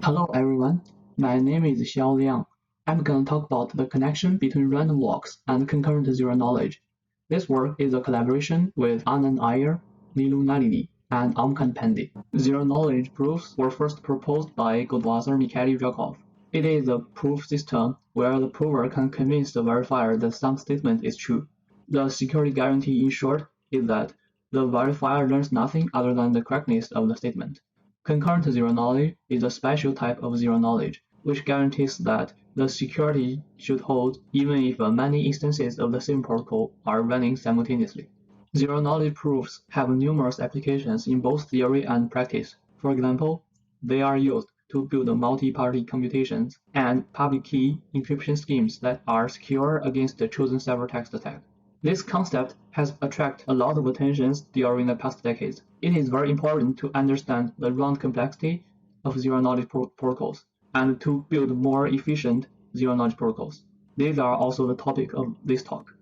Hello everyone, my name is Xiao Liang. I'm going to talk about the connection between random walks and concurrent zero knowledge. This work is a collaboration with Anand Aiyer, Nilu Nalini, and Omkant Pandey. Zero knowledge proofs were first proposed by Goldwasser Mikhail Yakov. It is a proof system where the prover can convince the verifier that some statement is true. The security guarantee in short is that the verifier learns nothing other than the correctness of the statement. Concurrent zero-knowledge is a special type of zero-knowledge, which guarantees that the security should hold even if many instances of the same protocol are running simultaneously. Zero-knowledge proofs have numerous applications in both theory and practice. For example, they are used to build multi-party computations and public key encryption schemes that are secure against the chosen ciphertext attack. This concept has attracted a lot of attention during the past decades. It is very important to understand the round complexity of zero-knowledge protocols and to build more efficient zero-knowledge protocols. These are also the topic of this talk.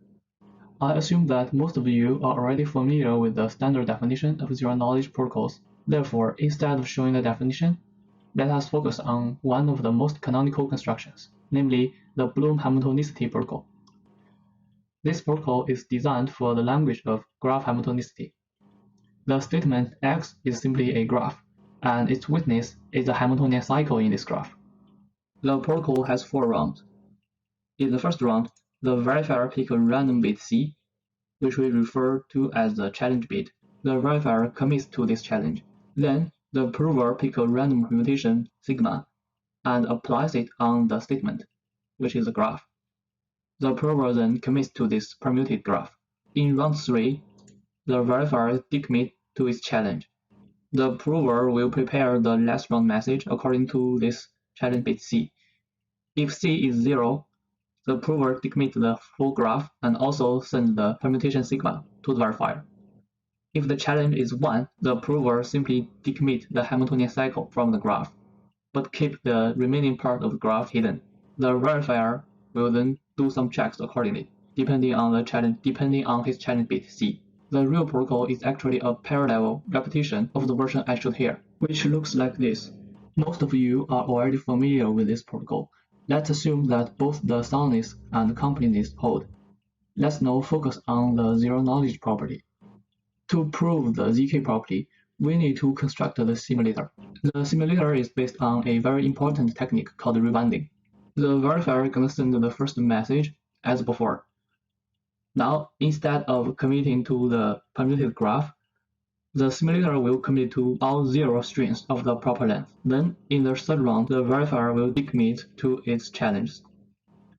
I assume that most of you are already familiar with the standard definition of zero-knowledge protocols. Therefore, instead of showing the definition, let us focus on one of the most canonical constructions, namely the Bloom Hamiltonicity protocol. This protocol is designed for the language of graph Hamiltonicity. The statement X is simply a graph, and its witness is a Hamiltonian cycle in this graph. The protocol has 4 rounds. In the first round, the verifier picks a random bit C, which we refer to as the challenge bit. The verifier commits to this challenge. Then, the prover picks a random permutation sigma and applies it on the statement, which is a graph. The prover then commits to this permuted graph. In round 3, the verifier decommits to its challenge. The prover will prepare the last round message according to this challenge bit C. If C is 0, the prover decommits the full graph and also sends the permutation sigma to the verifier. If the challenge is 1, the prover simply decommits the Hamiltonian cycle from the graph, but keep the remaining part of the graph hidden. The verifier will then do some checks accordingly, depending on his challenge bit C. The real protocol is actually a parallel repetition of the version I showed here, which looks like this. Most of you are already familiar with this protocol. Let's assume that both the soundness and completeness hold. Let's now focus on the zero-knowledge property. To prove the ZK property, we need to construct the simulator. The simulator is based on a very important technique called rebinding. The verifier is going to send the first message as before. Now, instead of committing to the permuted graph, the simulator will commit to all 0 strings of the proper length. Then, in the third round, the verifier will decommit to its challenge.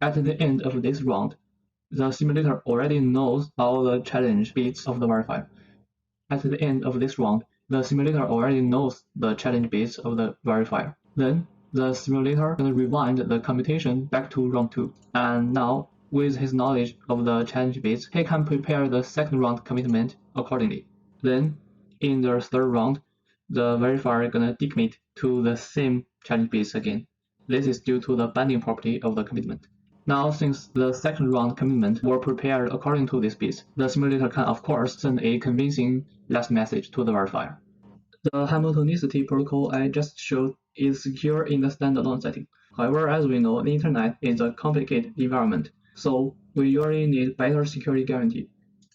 At the end of this round, the simulator already knows all the challenge bits of the verifier. At the end of this round, the simulator already knows the challenge bits of the verifier. Then, the simulator will rewind the computation back to round 2. And now, with his knowledge of the challenge bits, he can prepare the second round commitment accordingly. Then, in the third round, the verifier is gonna decommit to the same challenge bits again. This is due to the binding property of the commitment. Now, since the second round commitment were prepared according to these bits, the simulator can of course send a convincing last message to the verifier. The Hamiltonicity protocol I just showed is secure in the standalone setting. However, as we know, the internet is a complicated environment, so we usually need better security guarantee.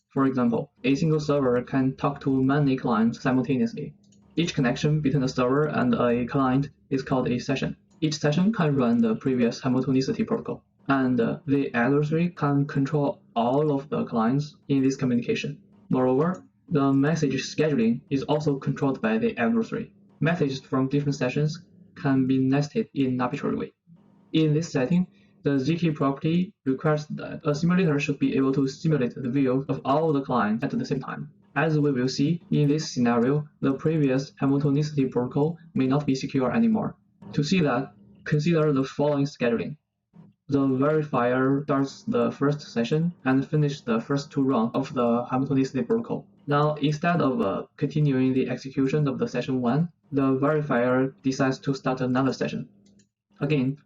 For example, a single server can talk to many clients simultaneously. Each connection between a server and a client is called a session. Each session can run the previous Hamiltonicity protocol, and the adversary can control all of the clients in this communication. Moreover, the message scheduling is also controlled by the adversary. Messages from different sessions can be nested in an arbitrary way. In this setting, the ZK property requires that a simulator should be able to simulate the view of all the clients at the same time. As we will see, in this scenario, the previous Hamiltonicity protocol may not be secure anymore. To see that, consider the following scheduling. The verifier starts the first session and finishes the first 2 rounds of the Hamiltonicity protocol. Now, instead of continuing the execution of the session 1, the verifier decides to start another session. Again,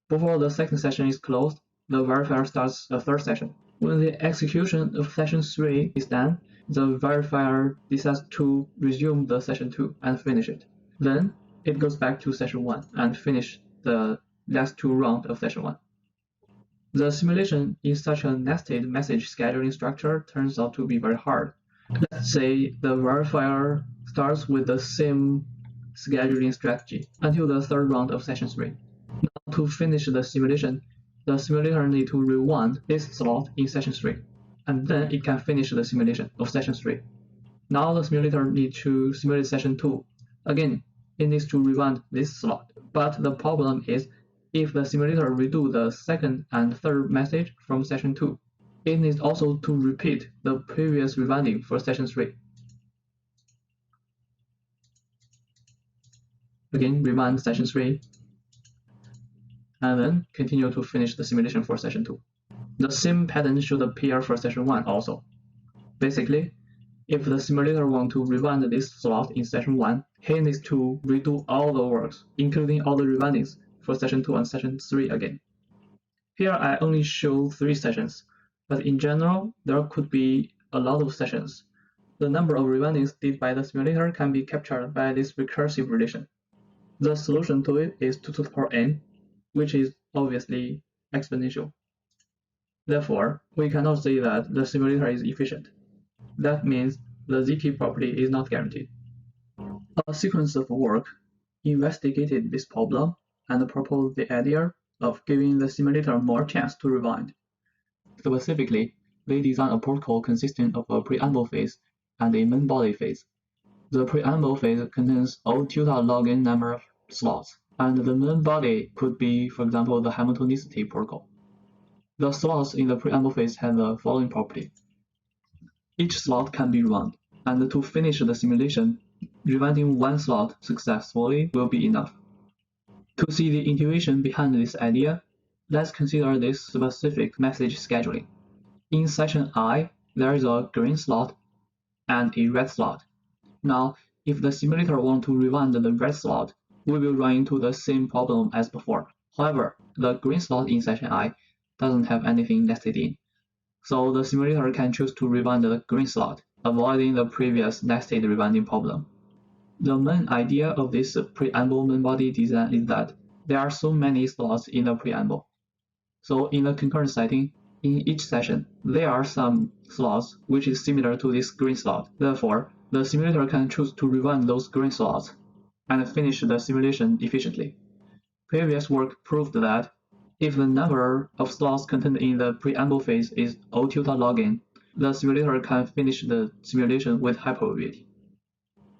before the second session is closed, the verifier starts a third session. When the execution of session 3 is done, the verifier decides to resume the session 2 and finish it. Then, it goes back to session 1 and finish the last 2 rounds of session 1. The simulation in such a nested message scheduling structure turns out to be very hard. Let's say the verifier starts with the same scheduling strategy until the 3rd round of session 3. Now, to finish the simulation, the simulator needs to rewind this slot in session 3, and then it can finish the simulation of session 3. Now the simulator needs to simulate session 2. Again, it needs to rewind this slot. But the problem is, if the simulator redo the 2nd and 3rd message from session 2, it needs also to repeat the previous rewinding for session 3. Again, rewind session 3, and then continue to finish the simulation for session 2. The same pattern should appear for session 1 also. Basically, if the simulator wants to rewind this slot in session 1, he needs to redo all the works, including all the rewindings for session 2 and session 3 again. Here I only show 3 sessions, but in general, there could be a lot of sessions. The number of rewindings did by the simulator can be captured by this recursive relation. The solution to it is 2 to the power n, which is obviously exponential. Therefore, we cannot say that the simulator is efficient. That means the ZK property is not guaranteed. A sequence of work investigated this problem and proposed the idea of giving the simulator more chance to rewind. Specifically, they designed a protocol consisting of a preamble phase and a main body phase. The preamble phase contains all tilde log n number of slots, and the main body could be, for example, the Hamiltonicity protocol. The slots in the preamble phase have the following property. Each slot can be run, and to finish the simulation, rewinding one slot successfully will be enough. To see the intuition behind this idea, let's consider this specific message scheduling. In session I, there is a green slot and a red slot. Now, if the simulator wants to rewind the red slot, we will run into the same problem as before. However, the green slot in session I doesn't have anything nested in, so the simulator can choose to rewind the green slot, avoiding the previous nested rewinding problem. The main idea of this preamble main body design is that there are so many slots in the preamble. So in the concurrent setting, in each session, there are some slots which is similar to this green slot. Therefore, the simulator can choose to rewind those green slots and finish the simulation efficiently. Previous work proved that if the number of slots contained in the preamble phase is O tilde log n, the simulator can finish the simulation with high probability.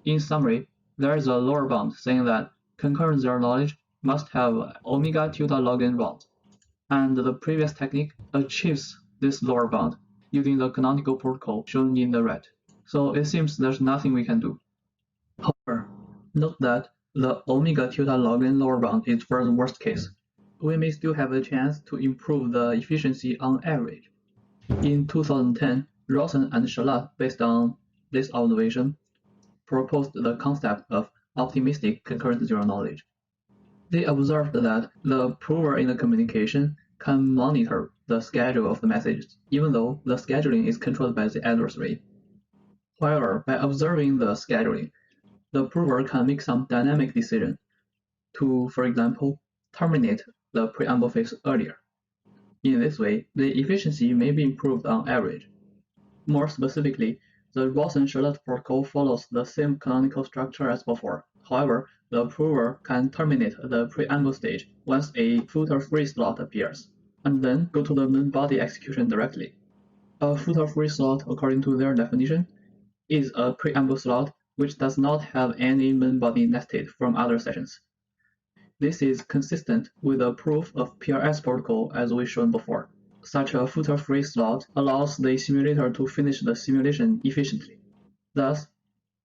In summary, there is a lower bound saying that concurrent zero knowledge must have omega tilde log n rounds, and the previous technique achieves this lower bound using the canonical protocol shown in the red. So it seems there's nothing we can do. However, note that the omega tilde log n lower bound is for the worst case. We may still have a chance to improve the efficiency on average. In 2010, Rosen and Shalat, based on this observation, proposed the concept of optimistic concurrent zero knowledge. They observed that the prover in the communication can monitor the schedule of the messages, even though the scheduling is controlled by the adversary. However, by observing the scheduling, the prover can make some dynamic decision to, for example, terminate the preamble phase earlier. In this way, the efficiency may be improved on average. More specifically, the Rosen-Charlotte protocol follows the same canonical structure as before. However, the prover can terminate the preamble stage once a footer-free slot appears, and then go to the main body execution directly. A footer-free slot, according to their definition, is a preamble slot which does not have any main body nested from other sessions. This is consistent with the proof of PRS protocol as we shown before. Such a footer-free slot allows the simulator to finish the simulation efficiently. Thus,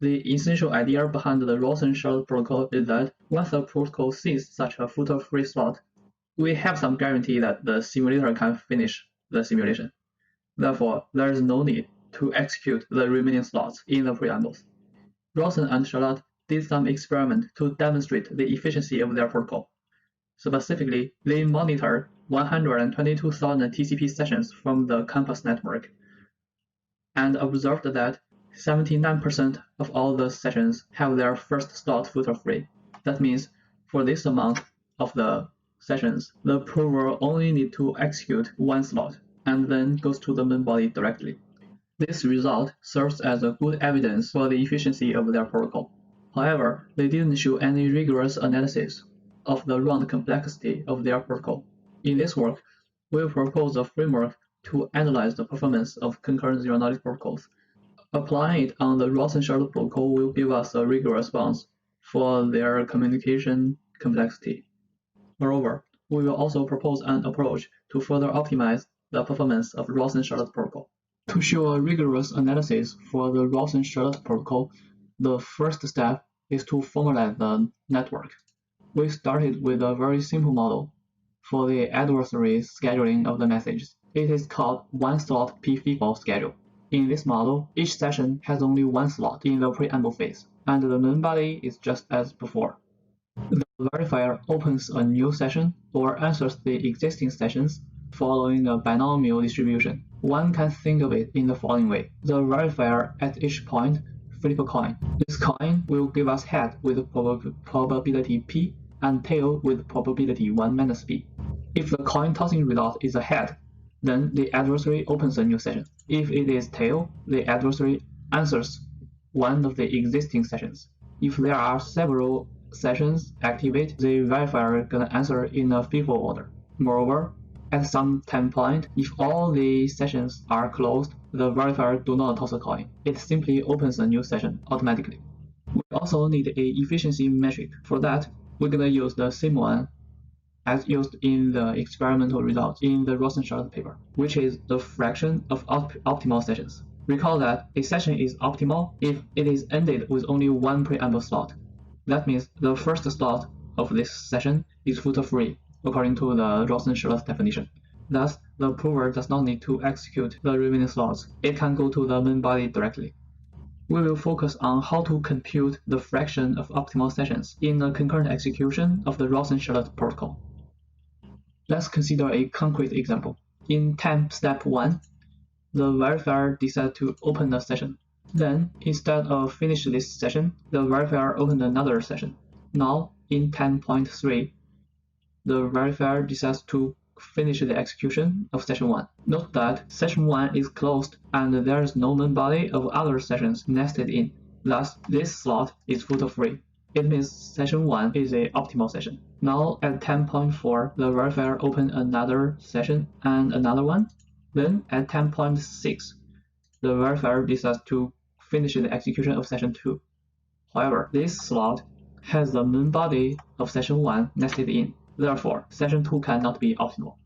the essential idea behind the Rosen-Charlotte protocol is that once the protocol sees such a footer-free slot, we have some guarantee that the simulator can finish the simulation. Therefore, there is no need to execute the remaining slots in the preambles. Rosen and Charlotte did some experiment to demonstrate the efficiency of their protocol. Specifically, they monitored 122,000 TCP sessions from the campus network and observed that 79% of all the sessions have their first slot footer free. That means for this amount of the sessions, the prover only need to execute one slot and then goes to the main body directly. This result serves as a good evidence for the efficiency of their protocol. However, they didn't show any rigorous analysis of the round complexity of their protocol. In this work, we propose a framework to analyze the performance of concurrent zero-knowledge protocols. Applying it on the Rosen-Charlotte protocol will give us a rigorous response for their communication complexity. Moreover, we will also propose an approach to further optimize the performance of Rosen-Charlotte protocol. To show a rigorous analysis for the Rosen-Charlotte protocol, the first step is to formulate the network. We started with a very simple model for the adversary scheduling of the messages. It is called one-slot p-FIFO schedule. In this model, each session has only one slot in the preamble phase, and the main body is just as before. The verifier opens a new session or answers the existing sessions following a binomial distribution. One can think of it in the following way. The verifier at each point flip a coin. This coin will give us head with probability p and tail with probability 1 minus p. If the coin tossing result is a head, then the adversary opens a new session. If it is tail, the adversary answers one of the existing sessions. If there are several sessions activate, the verifier gonna answer in a FIFO order. Moreover, at some time point, if all the sessions are closed, the verifier do not toss a coin. It simply opens a new session automatically. We also need a efficiency metric. For that, we're gonna use the same one as used in the experimental results in the Rosen-Charlotte paper, which is the fraction of optimal sessions. Recall that a session is optimal if it is ended with only one preamble slot. That means the first slot of this session is filter-free, according to the Rosen-Charlotte definition. Thus, the prover does not need to execute the remaining slots. It can go to the main body directly. We will focus on how to compute the fraction of optimal sessions in the concurrent execution of the Rosen-Charlotte protocol. Let's consider a concrete example. In time step 1, the verifier decides to open a session. Then, instead of finish this session, the verifier opened another session. Now, in 10.3, the verifier decides to finish the execution of session 1. Note that session 1 is closed and there is no main body of other sessions nested in. Thus, this slot is filter-free. It means session 1 is an optimal session. Now, at 10.4, the verifier opened another session and another one. Then, at 10.6, the verifier decides to finish the execution of session 2. However, this slot has the main body of session 1 nested in. Therefore, session 2 cannot be optimal.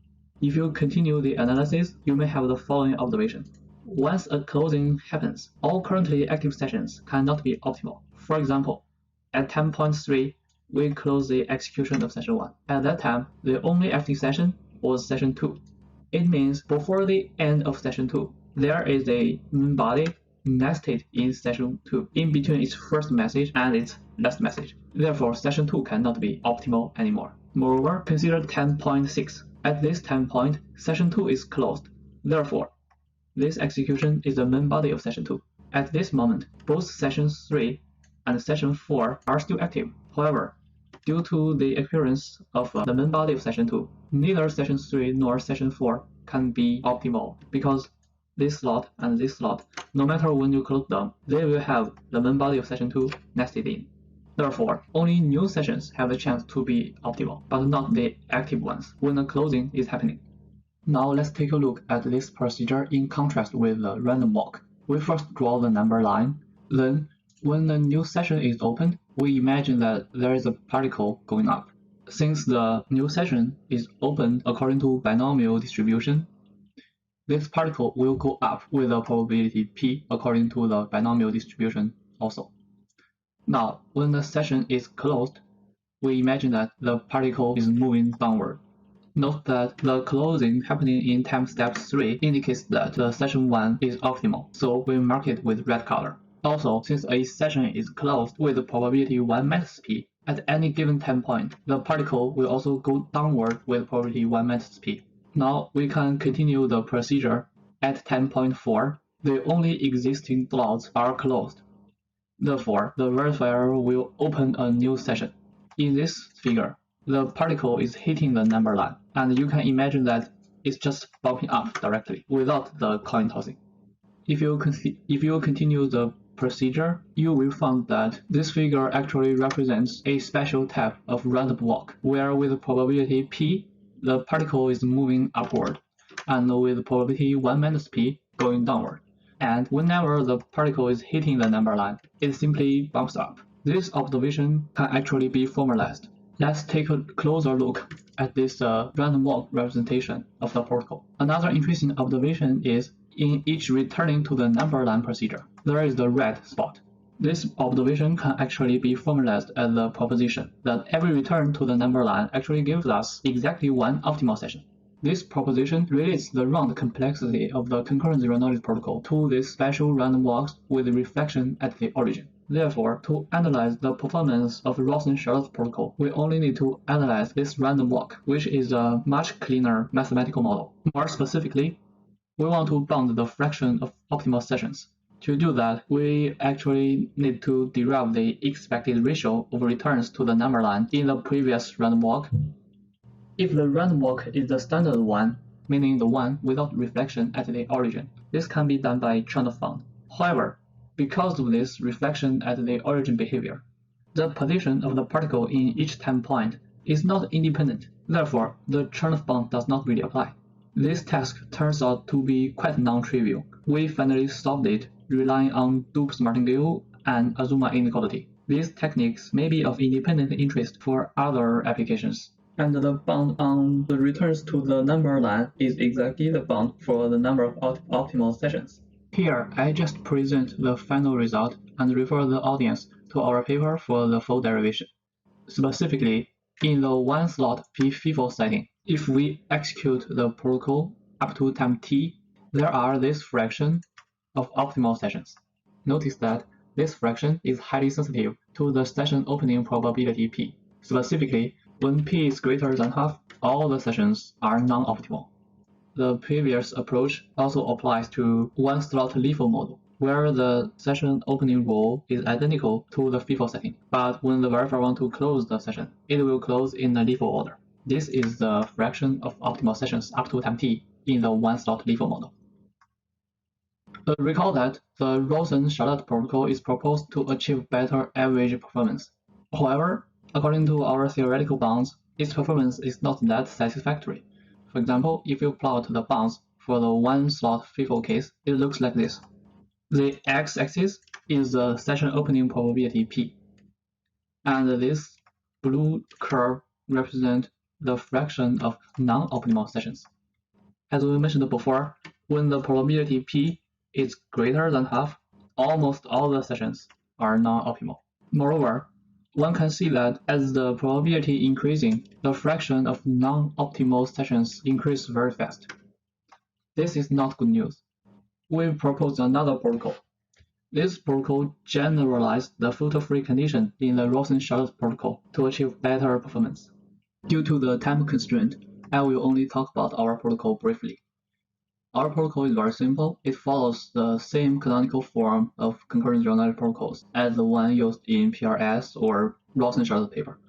If you continue the analysis, you may have the following observation. Once a closing happens, all currently active sessions cannot be optimal. For example, at 10.3, we close the execution of session 1. At that time, the only active session was session 2. It means before the end of session 2, there is a main body nested in session 2, in between its first message and its last message. Therefore, session 2 cannot be optimal anymore. Moreover, consider 10.6. At this time point, session 2 is closed. Therefore, this execution is the main body of session 2. At this moment, both session 3 and session 4 are still active. However, due to the appearance of the main body of session 2, neither session 3 nor session 4 can be optimal because this slot and this slot, no matter when you close them, they will have the main body of session 2 nested in. Therefore, only new sessions have the chance to be optimal, but not the active ones when the closing is happening. Now let's take a look at this procedure in contrast with the random walk. We first draw the number line, then when the new session is opened, we imagine that there is a particle going up. Since the new session is opened according to binomial distribution, this particle will go up with a probability p according to the binomial distribution also. Now, when the session is closed, we imagine that the particle is moving downward. Note that the closing happening in time step 3 indicates that the session 1 is optimal, so we mark it with red color. Also, since a session is closed with probability 1 minus p, at any given time point, the particle will also go downward with probability 1 minus p. Now we can continue the procedure. At 10.4, the only existing slots are closed. Therefore, the verifier will open a new session. In this figure, the particle is hitting the number line, and you can imagine that it's just bumping up directly without the coin tossing. If you continue the procedure, you will find that this figure actually represents a special type of random walk, where with probability p, the particle is moving upward, and with probability 1 minus p going downward. And whenever the particle is hitting the number line, it simply bumps up. This observation can actually be formalized. Let's take a closer look at this random walk representation of the particle. Another interesting observation is in each returning to the number line procedure, there is the red spot. This observation can actually be formalized as the proposition that every return to the number line actually gives us exactly one optimal session. This proposition relates the round complexity of the concurrent zero-knowledge protocol to these special random walks with reflection at the origin. Therefore, to analyze the performance of Rosen-Charlotte protocol, we only need to analyze this random walk, which is a much cleaner mathematical model. More specifically, we want to bound the fraction of optimal sessions. To do that, we actually need to derive the expected ratio of returns to the number line in the previous random walk. If the random walk is the standard one, meaning the one without reflection at the origin, this can be done by trend found. However, because of this reflection at the origin behavior, the position of the particle in each time point is not independent. Therefore, the trend found does not really apply. This task turns out to be quite non-trivial. We finally solved it relying on Dupes martingale and Azuma inequality. These techniques may be of independent interest for other applications. And the bound on the returns to the number line is exactly the bound for the number of optimal sessions. Here, I just present the final result and refer the audience to our paper for the full derivation. Specifically, in the one slot p-FIFO setting, if we execute the protocol up to time t, there are this fraction of optimal sessions. Notice that this fraction is highly sensitive to the session opening probability p. Specifically, when p is greater than half, all the sessions are non-optimal. The previous approach also applies to one-slot LIFO model, where the session opening rule is identical to the FIFO setting, but when the verifier wants to close the session, it will close in the LIFO order. This is the fraction of optimal sessions up to time t in the one-slot LIFO model. Recall that the Rosen-Charlotte protocol is proposed to achieve better average performance. However, according to our theoretical bounds, its performance is not that satisfactory. For example, if you plot the bounds for the one-slot FIFO case, it looks like this. The x-axis is the session opening probability p, and this blue curve represents the fraction of non-optimal sessions. As we mentioned before, when the probability p is greater than half, almost all the sessions are non-optimal. Moreover, one can see that as the probability increasing, the fraction of non-optimal sessions increase very fast. This is not good news. We propose another protocol. This protocol generalized the filter-free condition in the Rosen-Charlotte protocol to achieve better performance. Due to the time constraint, I will only talk about our protocol briefly. Our protocol is very simple. It follows the same canonical form of concurrent zero-knowledge protocols as the one used in PRS or Rosen-Charlotte paper.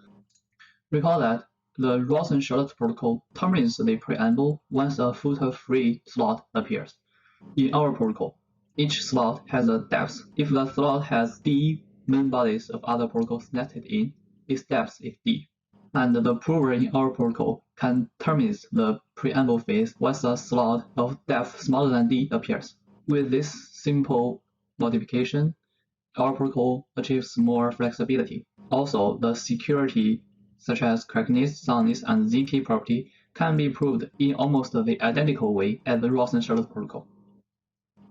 Recall that the Rosen-Charlotte protocol terminates the preamble once a filter-free slot appears. In our protocol, each slot has a depth. If the slot has d main bodies of other protocols nested in, its depth is d. And the prover in our protocol can terminate the preamble phase once a slot of depth smaller than d appears. With this simple modification, our protocol achieves more flexibility. Also, the security, such as correctness, soundness, and ZT property, can be proved in almost the identical way as the Rosen-Charlotte protocol.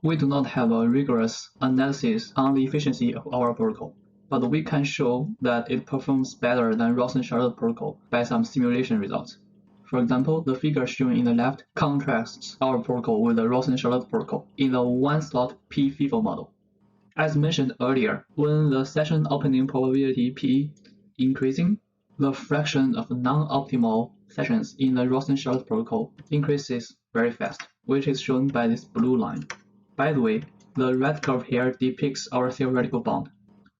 We do not have a rigorous analysis on the efficiency of our protocol, but we can show that it performs better than Rosen-Charlotte protocol by some simulation results. For example, the figure shown in the left contrasts our protocol with the Rosen-Charlotte protocol in the one-slot p-FIFO model. As mentioned earlier, when the session opening probability p increasing, the fraction of non-optimal sessions in the Rosen-Charlotte protocol increases very fast, which is shown by this blue line. By the way, the red curve here depicts our theoretical bound.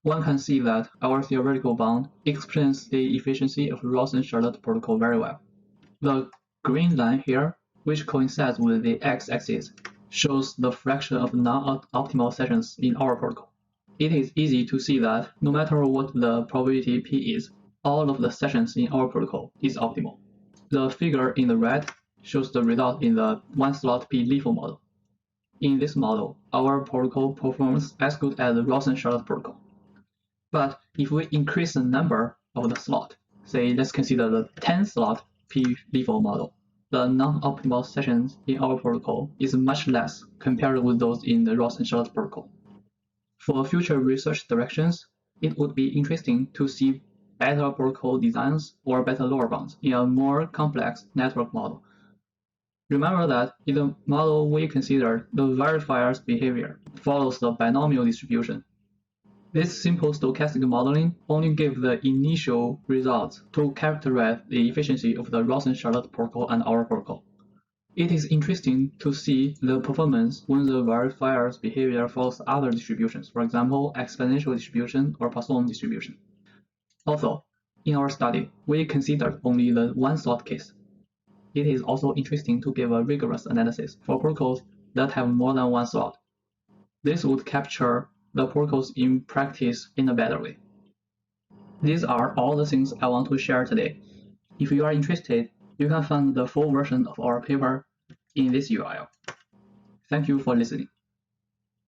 one can see that our theoretical bound explains the efficiency of Ross and Charlotte protocol very well. The green line here, which coincides with the x-axis, shows the fraction of non-optimal sessions in our protocol. It is easy to see that no matter what the probability p is, all of the sessions in our protocol is optimal. The figure in the red shows the result in the one-slot p-LIFO model. In this model, our protocol performs as good as the Ross and Charlotte protocol. But if we increase the number of the slot, say let's consider the 10-slot p-LIFO model, the non-optimal sessions in our protocol is much less compared with those in the Ross and Charlotte protocol. For future research directions, it would be interesting to see better protocol designs or better lower bounds in a more complex network model. Remember that in the model we considered, the verifier's behavior follows the binomial distribution. This simple stochastic modeling only gives the initial results to characterize the efficiency of the Ross and Charlotte protocol and our protocol. It is interesting to see the performance when the verifier's behavior follows other distributions, for example, exponential distribution or Poisson distribution. Also, in our study, we considered only the one-slot case. It is also interesting to give a rigorous analysis for protocols that have more than one slot. This would capture the protocols in practice in a better way. These are all the things I want to share today. If you are interested, you can find the full version of our paper in this URL. Thank you for listening.